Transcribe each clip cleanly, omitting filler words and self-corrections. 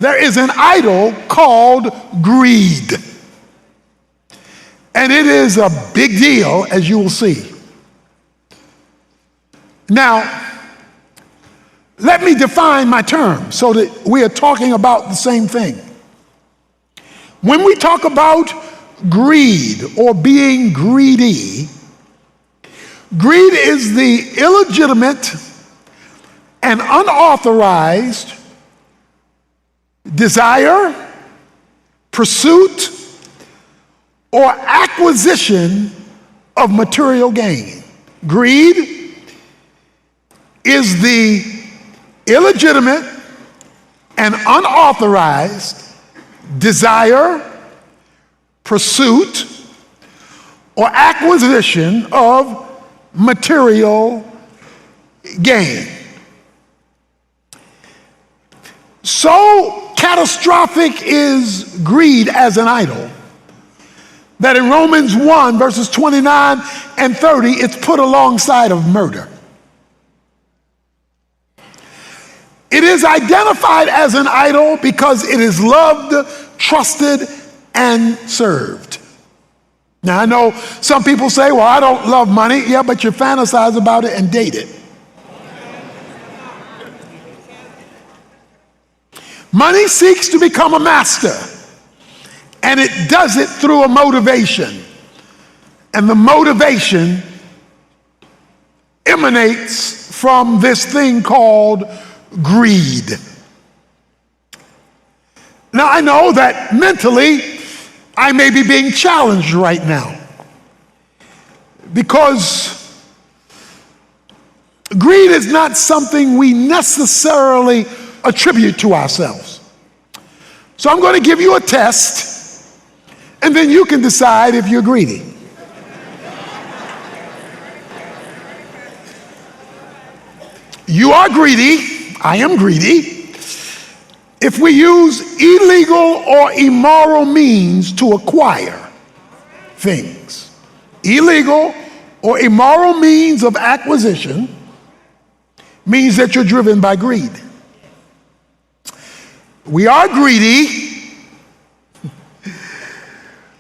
there is an idol called greed. And it is a big deal, as you will see. Now, let me define my term so that we are talking about the same thing. When we talk about greed or being greedy, greed is the illegitimate and unauthorized desire, pursuit, or acquisition of material gain. Greed is the illegitimate and unauthorized desire, pursuit, or acquisition of material gain. So catastrophic is greed as an idol that in Romans 1, verses 29 and 30, it's put alongside of murder. It is identified as an idol because it is loved, trusted, and served. Now, I know some people say, well, I don't love money. Yeah, but you fantasize about it and date it. Money seeks to become a master, and it does it through a motivation. And the motivation emanates from this thing called greed. Now, I know that mentally I may be being challenged right now because greed is not something we necessarily attribute to ourselves. So I'm going to give you a test, and then you can decide if you're greedy. You are greedy. I am greedy. If we use illegal or immoral means to acquire things, illegal or immoral means of acquisition means that you're driven by greed. We are greedy.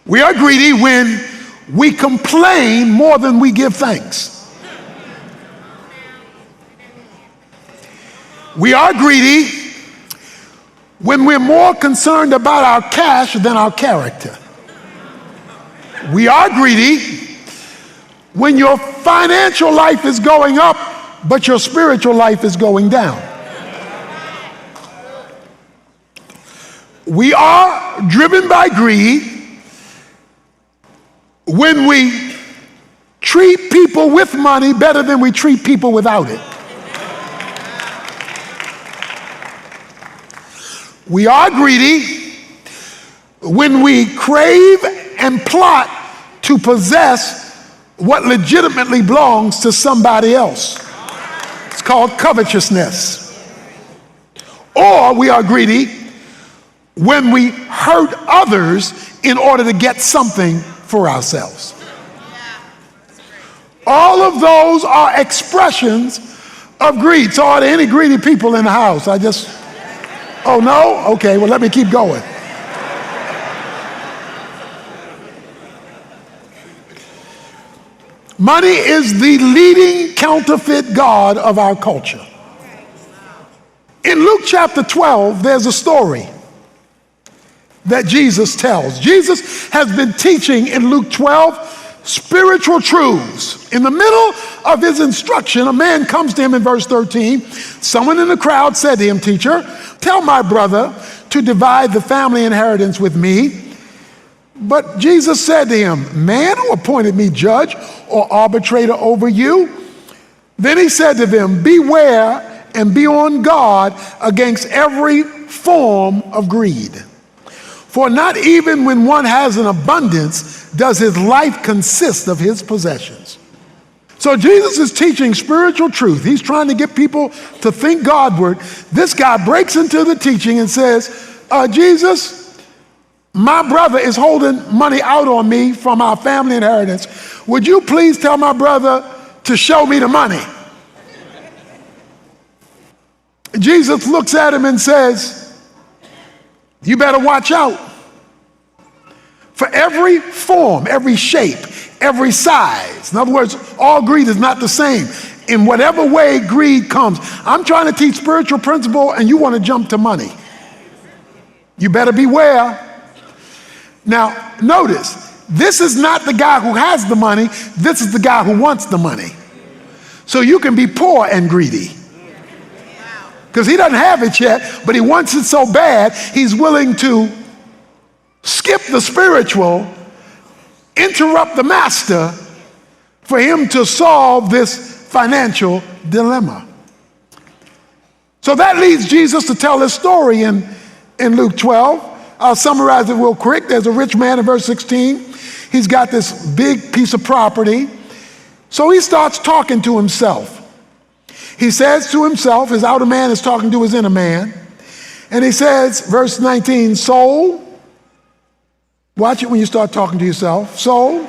We are greedy when we complain more than we give thanks. We are greedy when we're more concerned about our cash than our character. We are greedy when your financial life is going up, but your spiritual life is going down. We are driven by greed when we treat people with money better than we treat people without it. We are greedy when we crave and plot to possess what legitimately belongs to somebody else. It's called covetousness. Or we are greedy when we hurt others in order to get something for ourselves. All of those are expressions of greed. So are there any greedy people in the house? Oh no? Okay, well let me keep going. Money is the leading counterfeit god of our culture. In Luke chapter 12, there's a story that Jesus tells. Jesus has been teaching in Luke 12 spiritual truths. In the middle of his instruction, a man comes to him in verse 13. Someone in the crowd said to him, "Teacher, tell my brother to divide the family inheritance with me." But Jesus said to him, "Man, who appointed me judge or arbitrator over you?" Then he said to them, "Beware and be on guard against every form of greed. For not even when one has an abundance does his life consist of his possessions." So Jesus is teaching spiritual truth. He's trying to get people to think Godward. This guy breaks into the teaching and says, "Jesus, my brother is holding money out on me from our family inheritance. Would you please tell my brother to show me the money?" Jesus looks at him and says, You better watch out. For every form, every shape, every size. In other words, all greed is not the same. In whatever way greed comes. I'm trying to teach spiritual principle and you want to jump to money. You better beware. Now, notice, this is not the guy who has the money. This is the guy who wants the money. So you can be poor and greedy. Because he doesn't have it yet, but he wants it so bad, he's willing to skip the spiritual, interrupt the master for him to solve this financial dilemma. So that leads Jesus to tell his story in Luke 12. I'll summarize it real quick. There's a rich man in verse 16. He's got this big piece of property. So he starts talking to himself. He says to himself, his outer man is talking to his inner man. And he says, verse 19, soul, watch it when you start talking to yourself. Soul,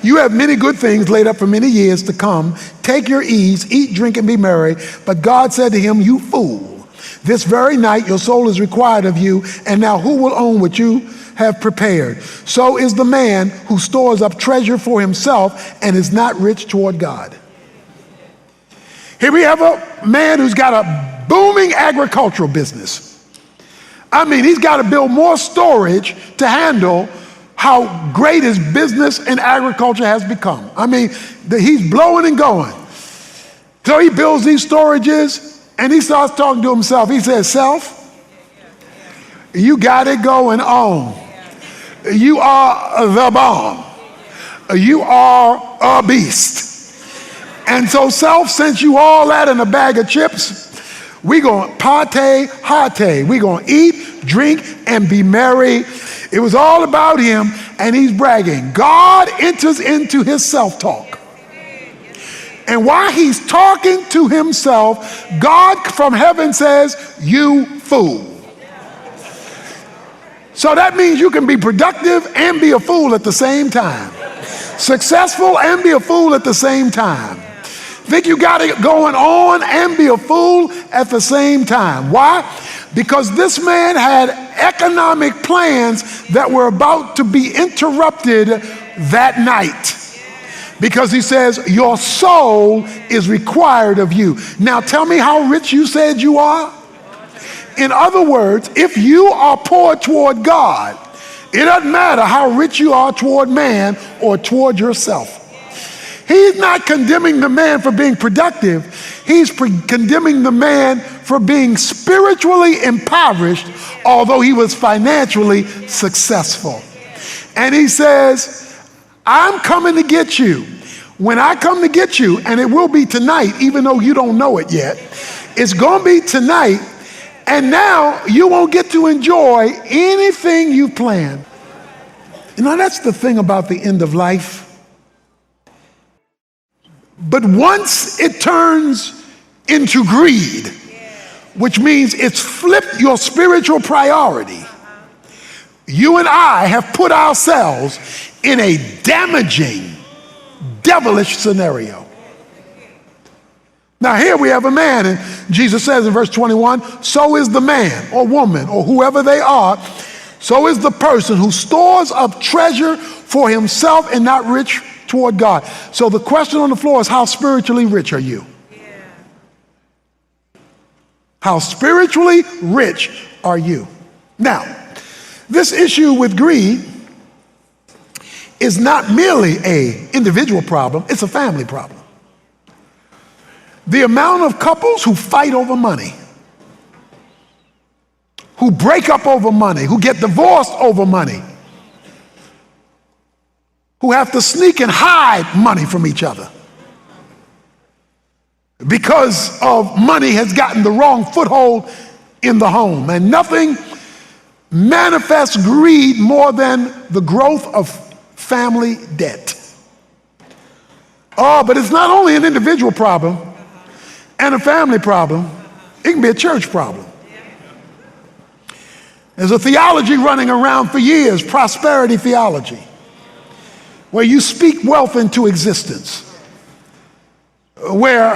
you have many good things laid up for many years to come. Take your ease, eat, drink, and be merry. But God said to him, you fool, this very night your soul is required of you, and now who will own what you have prepared? So is the man who stores up treasure for himself and is not rich toward God. Here we have a man who's got a booming agricultural business. I mean, he's got to build more storage to handle how great his business in agriculture has become. I mean, he's blowing and going. So he builds these storages and he starts talking to himself. He says, self, you got it going on. You are the bomb. You are a beast. And so self, since you all that in a bag of chips, we going to party, hearty. We going to eat, drink, and be merry. It was all about him, and he's bragging. God enters into his self-talk. And while he's talking to himself, God from heaven says, you fool. So that means you can be productive and be a fool at the same time. Successful and be a fool at the same time. Think you got it going on and be a fool at the same time. Why? Because this man had economic plans that were about to be interrupted that night. Because he says, your soul is required of you. Now tell me how rich you said you are. In other words, if you are poor toward God, it doesn't matter how rich you are toward man or toward yourself. He's not condemning the man for being productive. He's condemning the man for being spiritually impoverished, although he was financially successful. And he says, I'm coming to get you. When I come to get you, and it will be tonight, even though you don't know it yet, it's going to be tonight, and now you won't get to enjoy anything you planned. You know, that's the thing about the end of life. But once it turns into greed, which means it's flipped your spiritual priority, you and I have put ourselves in a damaging, devilish scenario. Now here we have a man, and Jesus says in verse 21, so is the man or woman or whoever they are, so is the person who stores up treasure for himself and not rich toward God. So the question on the floor is, how spiritually rich are you? How spiritually rich are you? Now, this issue with greed is not merely an individual problem, it's a family problem. The amount of couples who fight over money, who break up over money, who get divorced over money, who have to sneak and hide money from each other because of money has gotten the wrong foothold in the home. And nothing manifests greed more than the growth of family debt. Oh, but it's not only an individual problem and a family problem, it can be a church problem. There's a theology running around for years, prosperity theology, where you speak wealth into existence, where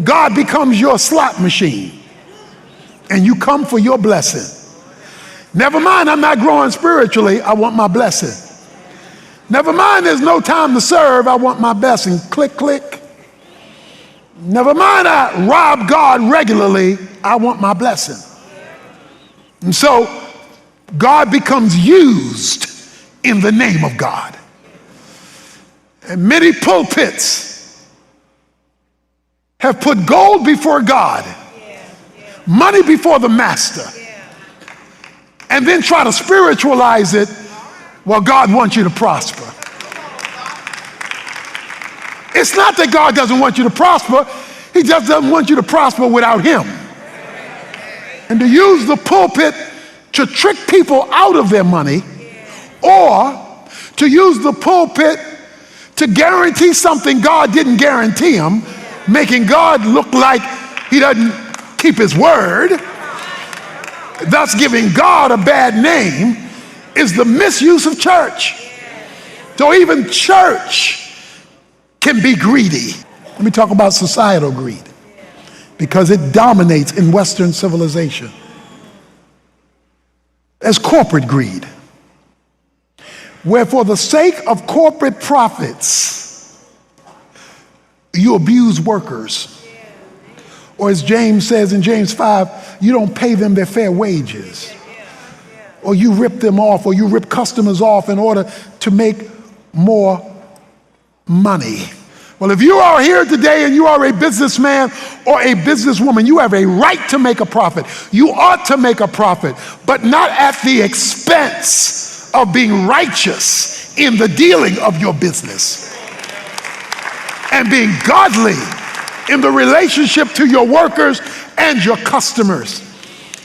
God becomes your slot machine. and you come for your blessing. Never mind, I'm not growing spiritually, I want my blessing. Never mind, there's no time to serve, I want my blessing. Click, click. Never mind, I rob God regularly, I want my blessing. And so God becomes used in the name of God. And many pulpits have put gold before God, money before the master, and then try to spiritualize it. Well, God wants you to prosper. It's not that God doesn't want you to prosper, he just doesn't want you to prosper without him. And to use the pulpit to trick people out of their money, or to use the pulpit to guarantee something God didn't guarantee him, making God look like he doesn't keep his word, thus giving God a bad name, is the misuse of church. So even church can be greedy. Let me talk about societal greed, because it dominates in Western civilization. As corporate greed, where for the sake of corporate profits, you abuse workers. Or as James says in James 5, you don't pay them their fair wages. Or you rip them off, or you rip customers off in order to make more money. Well, if you are here today and you are a businessman or a businesswoman, you have a right to make a profit. You ought to make a profit, but not at the expense of being righteous in the dealing of your business and being godly in the relationship to your workers and your customers.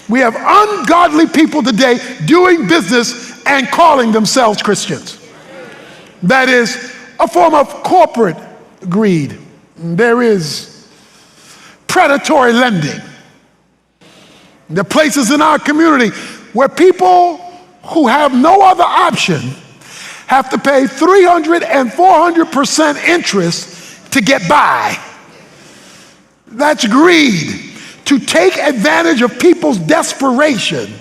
We have ungodly people today doing business and calling themselves Christians. That is a form of corporate greed. There is predatory lending. There are places in our community where people who have no other option have to pay 300 and 400% interest to get by. That's greed, to take advantage of people's desperation.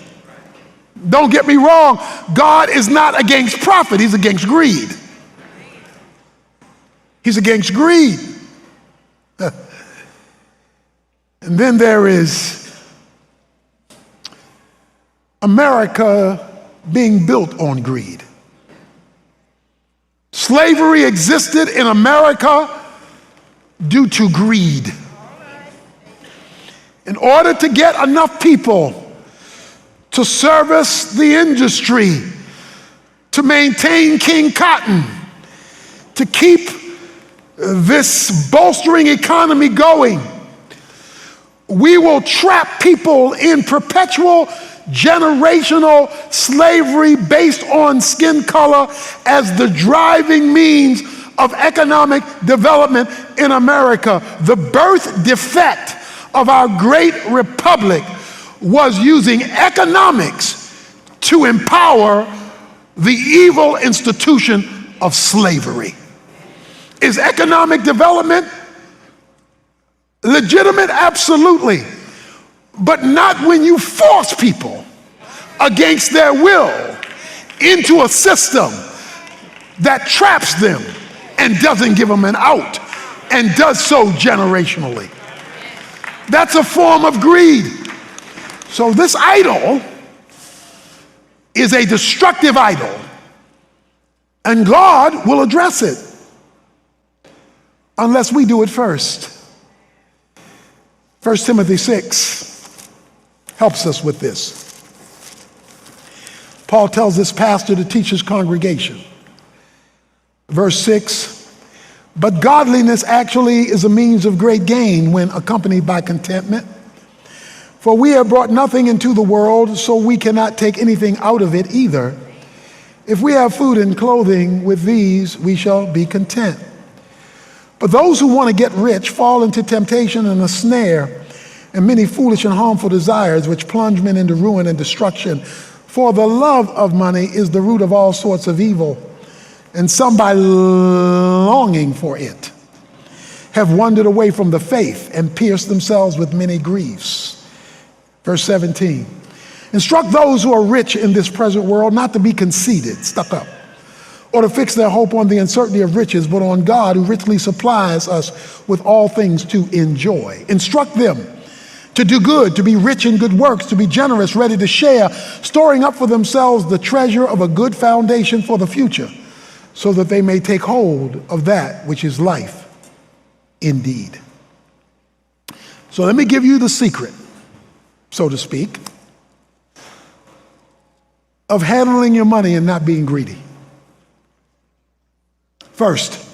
Don't get me wrong, God is not against profit, he's against greed. He's against greed. And then there is America being built on greed. Slavery existed in America due to greed. In order to get enough people to service the industry, to maintain King Cotton, to keep this bolstering economy going, we will trap people in perpetual generational slavery based on skin color as the driving means of economic development in America. The birth defect of our great republic was using economics to empower the evil institution of slavery. Is economic development legitimate? Absolutely. But not when you force people against their will into a system that traps them and doesn't give them an out, and does so generationally. That's a form of greed. So this idol is a destructive idol, and God will address it unless we do it first. 1 Timothy 6 helps us with this. Paul tells this pastor to teach his congregation. Verse 6, but godliness actually is a means of great gain when accompanied by contentment. For we have brought nothing into the world, so we cannot take anything out of it either. If we have food and clothing, with these we shall be content. But those who want to get rich fall into temptation and a snare, and many foolish and harmful desires, which plunge men into ruin and destruction. For the love of money is the root of all sorts of evil, and some by longing for it have wandered away from the faith and pierced themselves with many griefs. Verse 17. Instruct those who are rich in this present world not to be conceited, stuck up, or to fix their hope on the uncertainty of riches, but on God who richly supplies us with all things to enjoy. Instruct them to do good, to be rich in good works, to be generous, ready to share, storing up for themselves the treasure of a good foundation for the future, so that they may take hold of that which is life indeed. So let me give you the secret, so to speak, of handling your money and not being greedy. First,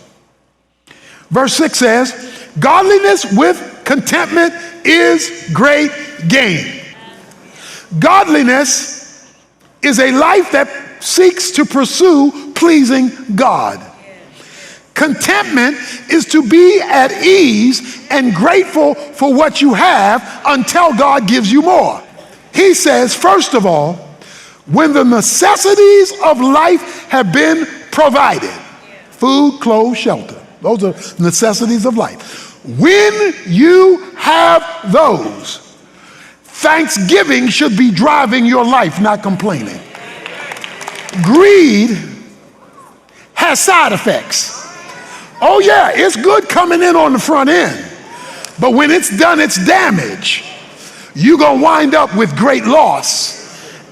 verse 6 says, godliness with contentment is great gain. Godliness is a life that seeks to pursue pleasing God. Contentment is to be at ease and grateful for what you have until God gives you more. He says, first of all, when the necessities of life have been provided, food, clothes, shelter, those are necessities of life. When you have those, thanksgiving should be driving your life, not complaining. Greed has side effects. Oh yeah, it's good coming in on the front end, but when it's done its damage, you're gonna wind up with great loss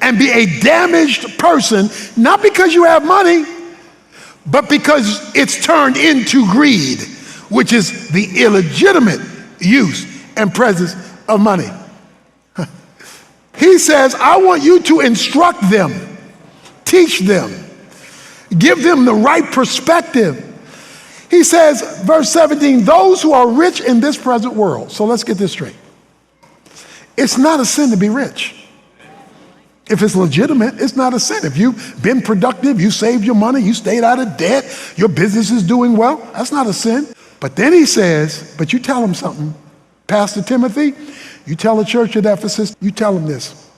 and be a damaged person, not because you have money, but because it's turned into greed, which is the illegitimate use and presence of money. He says, I want you to instruct them, teach them, give them the right perspective. He says, verse 17, those who are rich in this present world. So let's get this straight. It's not a sin to be rich. If it's legitimate, it's not a sin. If you've been productive, you saved your money, you stayed out of debt, your business is doing well, that's not a sin. But then he says, but you tell them something. Pastor Timothy, you tell the church at Ephesus, you tell them this.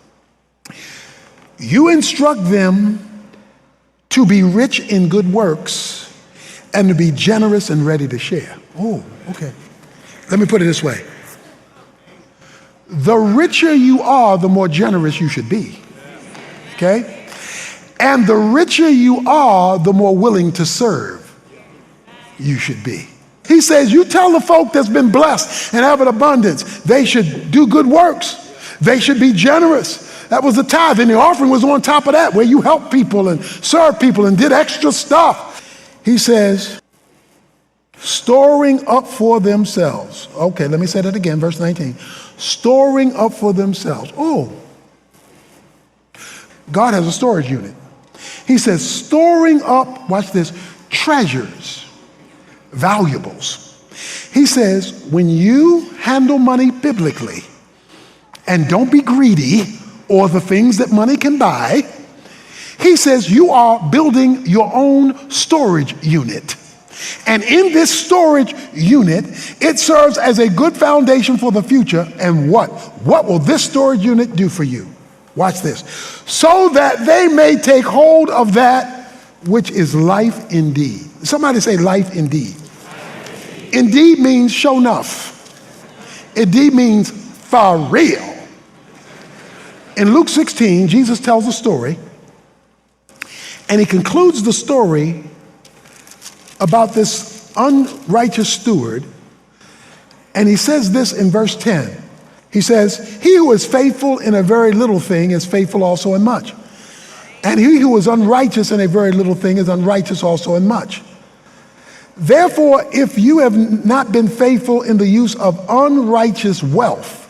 You instruct them to be rich in good works and to be generous and ready to share. Oh, okay. Let me put it this way. The richer you are, the more generous you should be. Okay? And the richer you are, the more willing to serve you should be. He says, you tell the folk that's been blessed and have an abundance, they should do good works. They should be generous. That was the tithe, and the offering was on top of that, where you help people and serve people and did extra stuff. He says, storing up for themselves. Okay, let me say that again, verse 19. Storing up for themselves. Oh, God has a storage unit. He says, storing up, watch this, treasures, valuables. He says, when you handle money biblically and don't be greedy or the things that money can buy, he says you are building your own storage unit. And in this storage unit, it serves as a good foundation for the future. And what? What will this storage unit do for you? Watch this. So that they may take hold of that which is life indeed. Somebody say life indeed. Indeed means show enough. Indeed means for real. In Luke 16, Jesus tells a story, and he concludes the story about this unrighteous steward, and he says this in verse 10. He says, he who is faithful in a very little thing is faithful also in much. And he who is unrighteous in a very little thing is unrighteous also in much. Therefore, if you have not been faithful in the use of unrighteous wealth,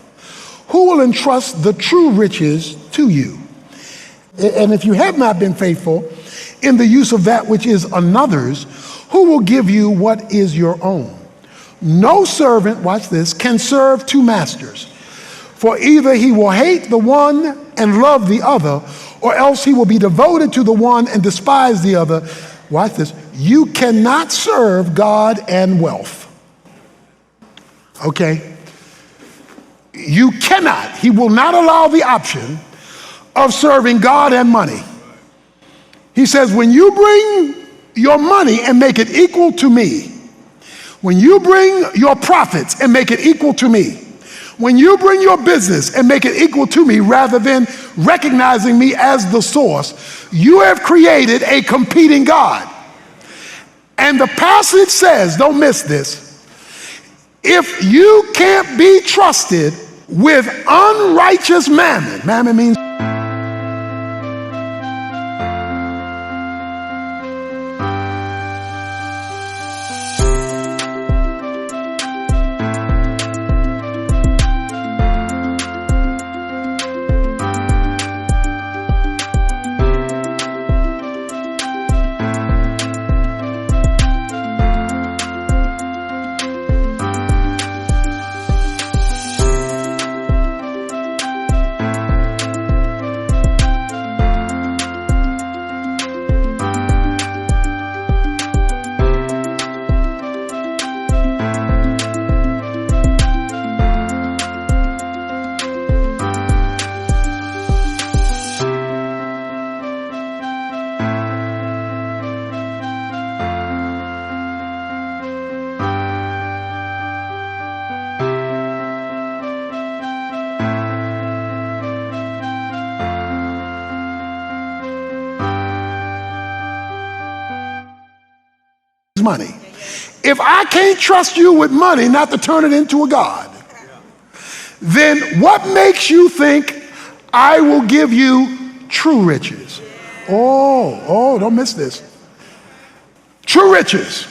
who will entrust the true riches to you? And if you have not been faithful in the use of that which is another's, who will give you what is your own? No servant, watch this, can serve two masters. For either he will hate the one and love the other, or else he will be devoted to the one and despise the other. Watch this. You cannot serve God and wealth. Okay? You cannot. He will not allow the option of serving God and money. He says, when you bring your money and make it equal to me, when you bring your profits and make it equal to me, When you bring your business and make it equal to me rather than recognizing me as the source, you have created a competing God. And the passage says, don't miss this, if you can't be trusted with unrighteous mammon, mammon means money. If I can't trust you with money not to turn it into a God, then what makes you think I will give you true riches? Oh, don't miss this. True riches.